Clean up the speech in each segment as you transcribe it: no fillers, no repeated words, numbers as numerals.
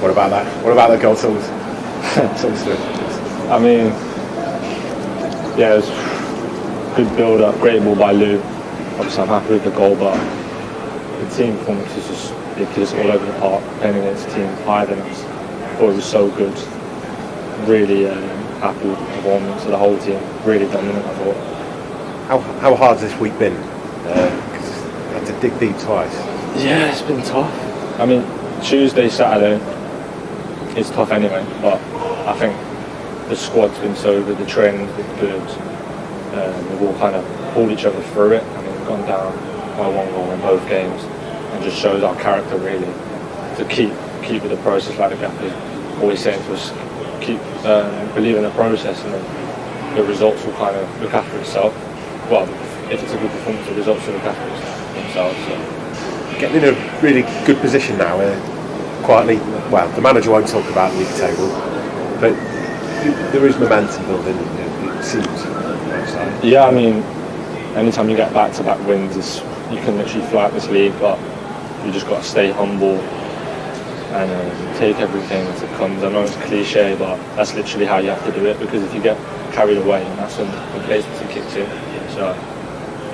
What about that? What about the goal? Talk us through. I mean, yeah, it was good build-up, great ball by Lou. Obviously, I'm happy with the goal, but the team performance is just ridiculous all over the park, playing against teams higher than us. I thought it was so good. Really happy with the performance of the whole team. Really dominant, I thought. How hard has this week been? Because I had to dig deep twice. Yeah, it's been tough. I mean, Tuesday, Saturday, it's tough anyway, but I think the squad's been so good, the training's been good. We've all kind of pulled each other through it. I mean, we've gone down by 1 goal in both games, and just shows our character really to keep with the process, like the gaffer always saying to us, keep believing the process, and then the results will kind of look after itself. Well, if it's a good performance, the results will look after themselves. So. Getting in a really good position now, quietly. Well, the manager won't talk about the league table, but there is momentum building. It seems. Yeah, I mean, anytime you get back-to-back wins, you can literally fly out this league, but you just got to stay humble and take everything as it comes. I know it's cliche, but that's literally how you have to do it, because if you get carried away, that's when complacency kicks in. So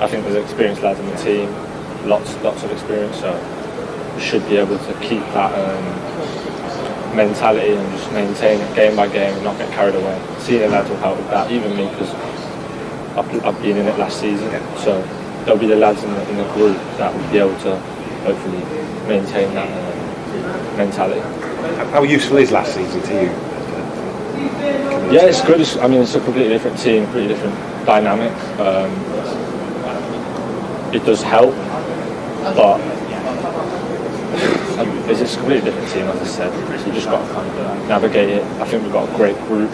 I think there's experienced lads in the team, lots of experience, so we should be able to keep that mentality and just maintain it game by game and not get carried away. Seeing the lads will help with that, even me, because I've been in it last season. So there'll be the lads in the group that will be able to hopefully maintain that mentality. How useful is last season to you? Yeah, it's good. It's a completely different team, completely different dynamic. It does help, but it's just a completely different team, as I said. So you just got to kind of navigate it. I think we've got a great group,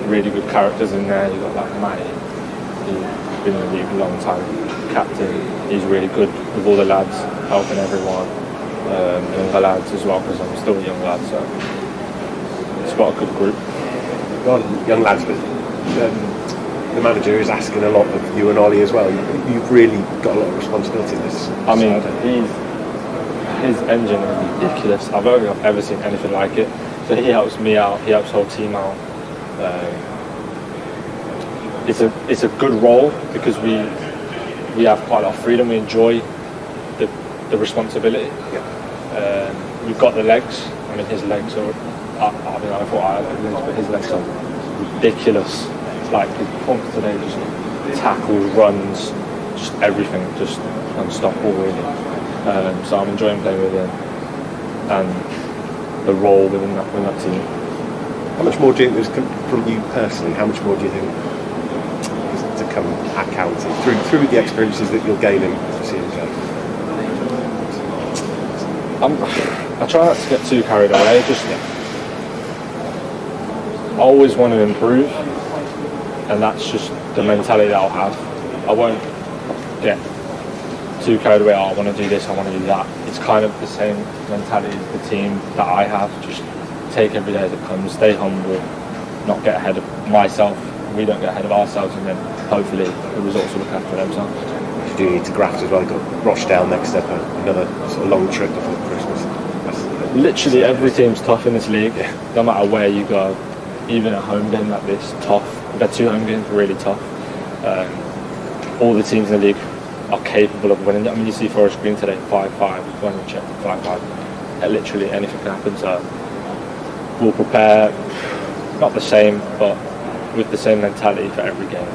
really good characters in there. You've got like Matty, who's been in the league a long time, captain. He's really good with all the lads, helping everyone. Younger lads as well, because I'm still a young lad, so it's got a good group. Well, young lads, but the manager is asking a lot of you and Ollie as well. You've really got a lot of responsibility in this. I mean, his engine is ridiculous. I don't think I've ever seen anything like it. So he helps me out, he helps the whole team out. It's a good role because we have quite a lot of freedom. We enjoy the responsibility. Yeah. We've got the legs. I mean, his legs are. I thought I had legs, but his legs are ridiculous. Like his performance today, just tackles, runs, just everything, just unstoppable really. So I'm enjoying playing with him and the role within that team. How much more do you think there's from you personally? How much more do you think is to come at County through the experiences that you're gaining as a season goes? I try not to get too carried away. I always want to improve, and that's just the mentality that I'll have. I won't get too carried away. I want to do this, I want to do that. It's kind of the same mentality as the team that I have. Just take every day as it comes, stay humble, not get ahead of myself. We don't get ahead of ourselves, and then hopefully the results will look after themselves. You do need to graft as well. You've got Rochdale next up, another sort of long trip before Christmas. Literally every team's tough in this league, no matter where you go. Even a home game like this, tough. We've had 2 home games, really tough. All the teams in the league are capable of winning it. I mean, you see Forest Green today, 5-5, when we checked 5-5. Literally anything can happen, so we'll prepare, not the same, but with the same mentality for every game.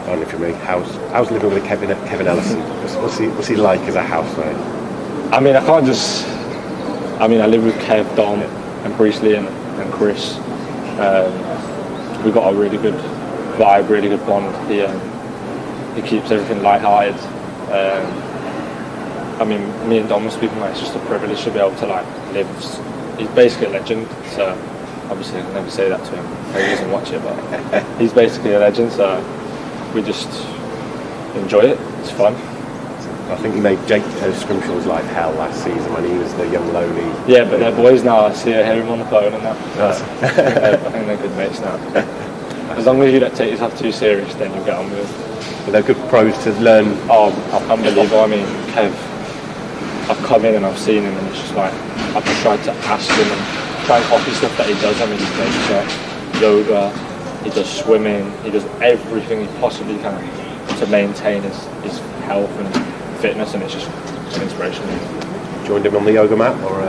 Finally for me, how's living with Kevin Ellison? What's he like as a housemate? I mean, I live with Kev, Dom, and Priestley and Chris. We've got a really good vibe, really good bond here. He keeps everything light-hearted. I mean, me and Dom were speaking like it's just a privilege to be able to live. He's basically a legend, so obviously I can never say that to him. He doesn't watch it, but he's basically a legend, so we just enjoy it. It's fun. I think he made Jake Scrimshaw's life hell last season when he was the young lowly. Yeah, but they're boys now. I hear him on the phone and that. I think they're good mates now. As long as you don't take yourself too serious, then you'll get on with it. But they're good pros to learn. Oh, unbelievable. I mean, Kev, I've come in and I've seen him, and it's just like I've tried to ask him and try and copy stuff that he does. I mean, he takes yoga, he does swimming, he does everything he possibly can to maintain his health and fitness, and it's just an inspiration. Joined him on the yoga mat, or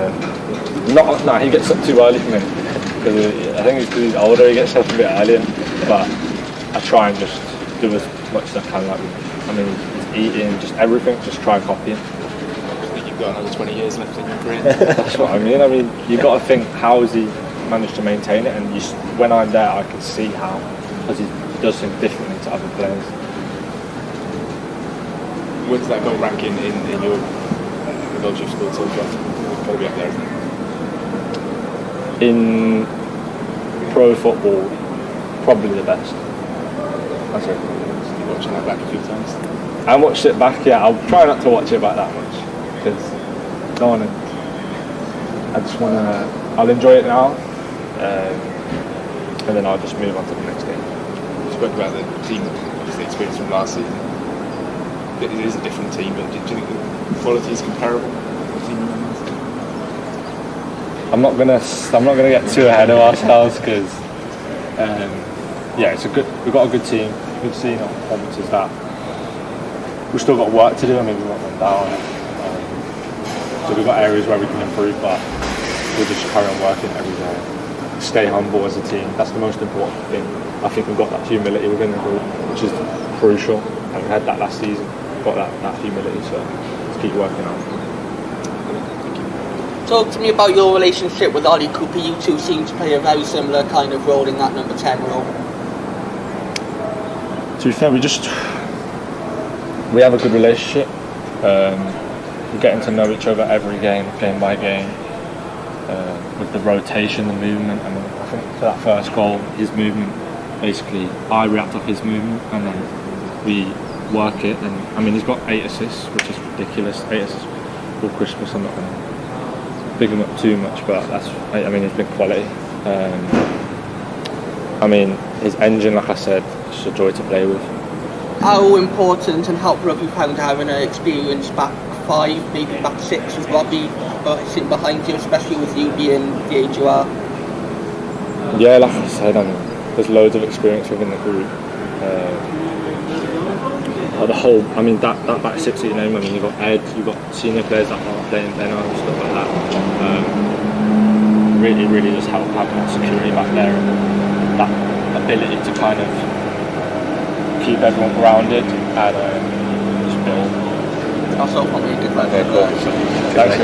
No, he gets up too early for me. I think it's because he's older, he gets up a bit earlier. But I try and just do as much as I can. Like, I mean, he's eating, just everything, just try and copy him. I think you've got another 20 years left in your career. That's what I mean. I mean, you've got to think, how has he managed to maintain it? And when I'm there, I can see how, because he does things differently to other players. Where does that go ranking in your knowledge of sport so far? It's got to be up there, isn't it? In pro football, probably the best. That's it. You're watching that back a few times. I watched it back, yeah. I'll try not to watch it back that much, because I just want to. I'll enjoy it now, and then I'll just move on to the next game. You spoke about the team, obviously, experience from last season. It is a different team, but do you think the quality is comparable? I'm not gonna get too ahead of ourselves, because we've got a good team. We've seen our performances that we've still got work to do. I mean, we want them down, so we've got areas where we can improve, but we'll just carry on working every day. Stay humble as a team. That's the most important thing. I think we've got that humility within the group, which is crucial, and we had that last season. Got that humility, so let's keep working on it. Talk to me about your relationship with Ollie Cooper. You two seem to play a very similar kind of role in that number 10 role. To be fair, we have a good relationship. We're getting to know each other every game by game. With the rotation, the movement. I mean, I think for that first goal, his movement, basically, I react off his movement, and then we work it. And I mean, he's got 8 assists, which is ridiculous. 8 assists for Christmas. I'm not going to big him up too much, but I mean, he's been quality. I mean, his engine, like I said, it's a joy to play with. How important and helpful have you found having an experienced back 5, maybe back 6 with Robbie sitting behind you, especially with you being the age you are? Yeah, like I said, there's loads of experience within the group. That back 6 that you name, I mean, you've got Ed, you've got senior players that are playing Benno and stuff like that. Really just help having that security back there, and that ability to kind of keep everyone grounded and just build. Also, probably a good Thanks,